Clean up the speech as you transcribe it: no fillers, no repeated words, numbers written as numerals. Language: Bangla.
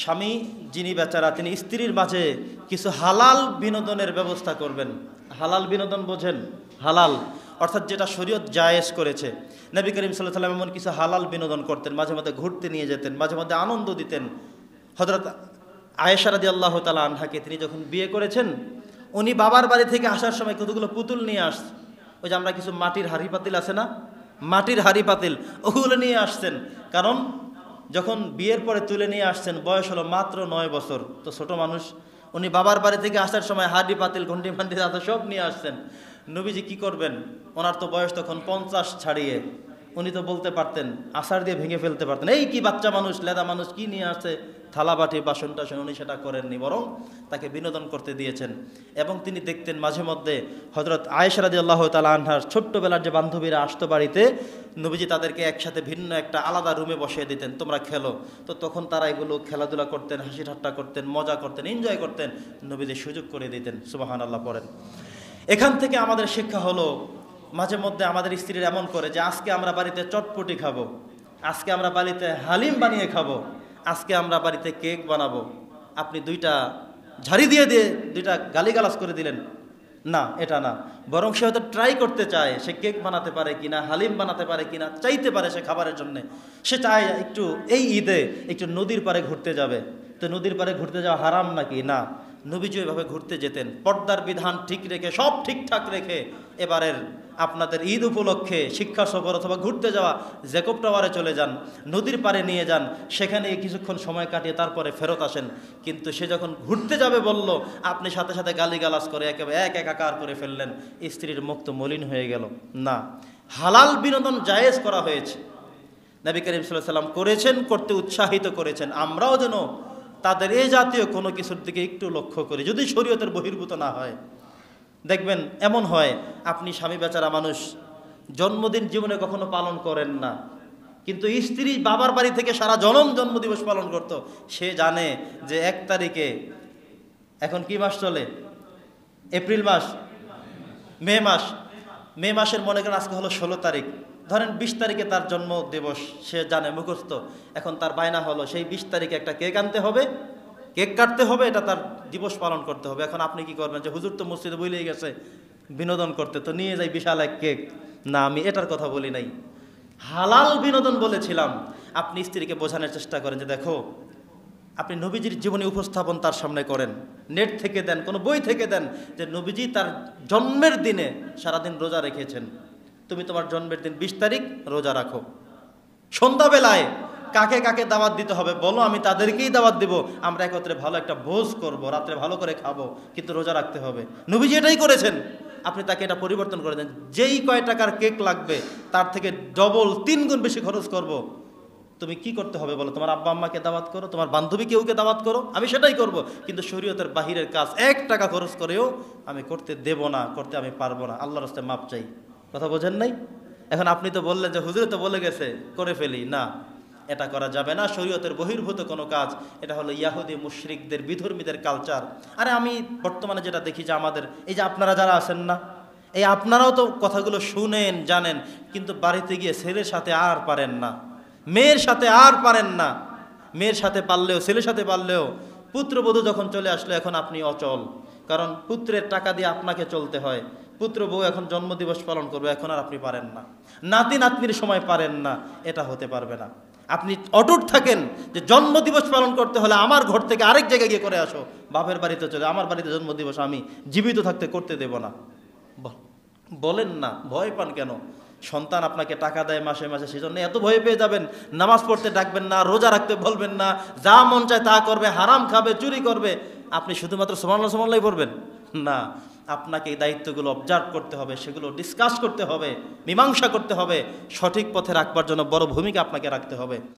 স্বামী যিনি বেচারা তিনি স্ত্রীর মাঝে কিছু হালাল বিনোদনের ব্যবস্থা করবেন। হালাল বিনোদন বোঝেন? হালাল অর্থাৎ যেটা শরীয়ত জায়েজ করেছে। নবী করিম সাল্লাল্লাহু আলাইহি ওয়াসাল্লাম এমন কিছু হালাল বিনোদন করতেন, মাঝে মধ্যে ঘুরতে নিয়ে যেতেন, মাঝে মধ্যে আনন্দ দিতেন। হযরত আয়েশা রাদিয়াল্লাহু তাআলা আনহাকে তিনি যখন বিয়ে করেছেন, উনি বাবার বাড়ি থেকে আসার সময় কতগুলো পুতুল নিয়ে আসছেন। ওই যে আমরা কিছু মাটির হাঁড়ি পাতিল আছে না, মাটির হাঁড়ি পাতিল, ওগুলো নিয়ে আসছেন। কারণ যখন বিয়ের পরে তুলে নিয়ে আসছেন বয়স হলো মাত্র 9 বছর, তো ছোট মানুষ। উনি বাবার বাড়ি থেকে আসার সময় হাঁড়ি পাতিল ঘন্টি ফান্টি সব নিয়ে আসছেন। নবীজি কি করবেন? ওনার তো বয়স তখন 50 ছাড়িয়ে। উনি তো বলতে পারতেন, আষাঢ় দিয়ে ভেঙে ফেলতে পারতেন, এই কি বাচ্চা মানুষ, লেদা মানুষ, কি নিয়ে আসছে, থালা বাটি বাসন টাসন। উনি সেটা করেননি, বরং তাকে বিনোদন করতে দিয়েছেন। এবং তিনি দেখতেন মাঝে মধ্যে হযরত আয়েশা রাদিয়াল্লাহু তাআলা আনহার ছোট্টবেলার যে বান্ধবীরা আসতো বাড়িতে, নবীজি তাদেরকে একসাথে ভিন্ন একটা আলাদা রুমে বসিয়ে দিতেন, তোমরা খেলো। তো তখন তারা এগুলো খেলাধুলা করতেন, হাসি ঠাট্টা করতেন, মজা করতেন, এনজয় করতেন। নবীজি সুযোগ করে দিতেন। সুবহানাল্লাহ পড়েন। এখান থেকে আমাদের শিক্ষা হলো, মাঝে মধ্যে আমাদের স্ত্রীরা এমন করে যে আজকে আমরা বাড়িতে চটপটি খাবো, আজকে আমরা বাড়িতে হালিম বানিয়ে খাবো, আজকে আমরা বাড়িতে কেক বানাবো। আপনি দুইটা ঝাড়ি দিয়ে দুইটা গালিগালাজ করে দিলেন না, এটা না। বরং সে হয়তো ট্রাই করতে চায়, সে কেক বানাতে পারে কিনা, হালিম বানাতে পারে কিনা, চাইতে পারে সে খাবারের জন্যে। সে চায় একটু এই ঈদে একটু নদীর পাড়ে ঘুরতে যাবে। তো নদীর পাড়ে ঘুরতে যাওয়া হারাম নাকি? না। নবীজি ওইভাবে ঘুরতে যেতেন, পর্দার বিধান ঠিক রেখে, সব ঠিকঠাক রেখে। এবারের আপনাদের ঈদ উপলক্ষে শিক্ষা সফর অথবা ঘুরতে যাওয়া, জ্যাকব টাওয়ারে চলে যান, নদীর পাড়ে নিয়ে যান, সেখানে কিছুক্ষণ সময় কাটিয়ে তারপরে ফেরত আসেন। কিন্তু সে যখন ঘুরতে যাবে বলল, আপনি সাথে সাথে গালিগালাজ করে একেবারে একাকার করে ফেললেন। স্ত্রীর মুখ তো মলিন হয়ে গেল। না, হালাল বিনোদন জায়েজ করা হয়েছে। নবী করিম সাল্লাল্লাহু আলাইহি ওয়াসাল্লাম করেছেন, করতে উৎসাহিত করেছেন। আমরাও যেন তাদের এই জাতীয় কোনো কিছুর দিকে একটু লক্ষ্য করি, যদি শরীয়তের বহির্ভূত না হয়। দেখবেন এমন হয়, আপনি স্বামী বেচারা মানুষ, জন্মদিন জীবনে কখনো পালন করেন না, কিন্তু স্ত্রী বাবার বাড়ি থেকে সারা জন্মদিবস পালন করত। সে জানে যে 1 তারিখে, এখন কি মাস চলে? এপ্রিল মাস, মে মাসের মনে করেন আজকে হলো 16 তারিখ, ধরেন 20 তারিখে তার জন্ম দিবস, সে জানে মুখস্থ। এখন তার বায়না হলো সেই 20 তারিখে একটা কেক আনতে হবে, কেক কাটতে হবে, এটা তার দিবস পালন করতে হবে। এখন আপনি কি করবেন? যে হুজুর তো মসজিদে বলেই গেছে বিনোদন করতে, তো নিয়ে যাই বিশাল এক কেক। না, আমি এটার কথা বলি নাই, হালাল বিনোদন বলেছিলাম। আপনি স্ত্রীকে বোঝানোর চেষ্টা করেন যে দেখো, আপনি নবীজির জীবনী উপস্থাপন তার সামনে করেন, নেট থেকে দেন, কোনো বই থেকে দেন, যে নবীজি তার জন্মের দিনে সারাদিন রোজা রেখেছেন, তুমি তোমার জন্মের দিন 20 তারিখ রোজা রাখো। সন্ধ্যাবেলায় কাকে কাকে দাওয়াত দিতে হবে বলো, আমি তাদেরকেই দাওয়াত দিব, আমরা একত্রে ভালো একটা ভোজ করব, রাত্রে ভালো করে খাবো, কিন্তু রোজা রাখতে হবে। নবীজি এটাই করেছেন। আপনি তাকে এটা পরিবর্তন করে দেন, যেই কয় টাকার কেক লাগবে তার থেকে ডবল 3 গুণ বেশি খরচ করব। তুমি কি করতে হবে বলো? তোমার আব্বা আম্মাকে দাওয়াত করো, তোমার বান্ধবী কেউকে দাওয়াত করো, আমি সেটাই করব। কিন্তু শরীয়তের বাহিরের কাজ 1 টাকা খরচ করেও আমি করতে দেব না, করতে আমি পারবো না। আল্লাহর রাস্তায় মাপ চাই। কথা বোঝেন নাই? এখন আপনি তো বললেন যে হুজুর তো বলে গেছে করে ফেলি। না, এটা করা যাবে না, শরীয়তের বহির্ভূত কোনো কাজ। এটা হলো ইয়াহুদি মুশরিকদের, বিধর্মীদের কালচার। আরে আমি বর্তমানে যেটা দেখি যে আমাদের এই যে আপনারা যারা আছেন না, এই আপনারাও তো কথাগুলো শুনেন, জানেন, কিন্তু বাড়িতে গিয়ে ছেলের সাথে আর পারেন না, মেয়ের সাথে আর পারেন না। মেয়ের সাথে পারলেও, ছেলের সাথে পারলেও, পুত্রবধূ যখন চলে আসলো এখন আপনি অচল, কারণ পুত্রের টাকা দিয়ে আপনাকে চলতে হয়। পুত্র বউ এখন জন্মদিবস পালন করবে, এখন আর আপনি পারেন না। নাতি নাতনির সময় পারেন না, এটা হতে পারবে না। আপনি অটুট থাকেন যে জন্মদিবস পালন করতে হলে আমার ঘর থেকে আরেক জায়গায় গিয়ে করে আসো, বাপের বাড়িতে চলে, আমার বাড়িতে জন্মদিবস আমি জীবিত থাকতে করতে দেব না। বলেন না, ভয় পান কেন? সন্তান আপনাকে টাকা দেয় মাসে মাসে, সেজন্য এত ভয় পেয়ে যাবেন? নামাজ পড়তে ডাকবেন না, রোজা রাখতে বলবেন না, যা মন চায় তা করবে, হারাম খাবে, চুরি করবে, আপনি শুধুমাত্র সুবহানাল্লাহ সুবহানাল্লাহ পড়বেন না। আপনাকে এই দায়িত্বগুলো অবজার্ভ করতে হবে, সেগুলো ডিসকাস করতে হবে, মীমাংসা করতে হবে, সঠিক পথে রাখবার জন্য বড় ভূমিকা আপনাকে রাখতে হবে।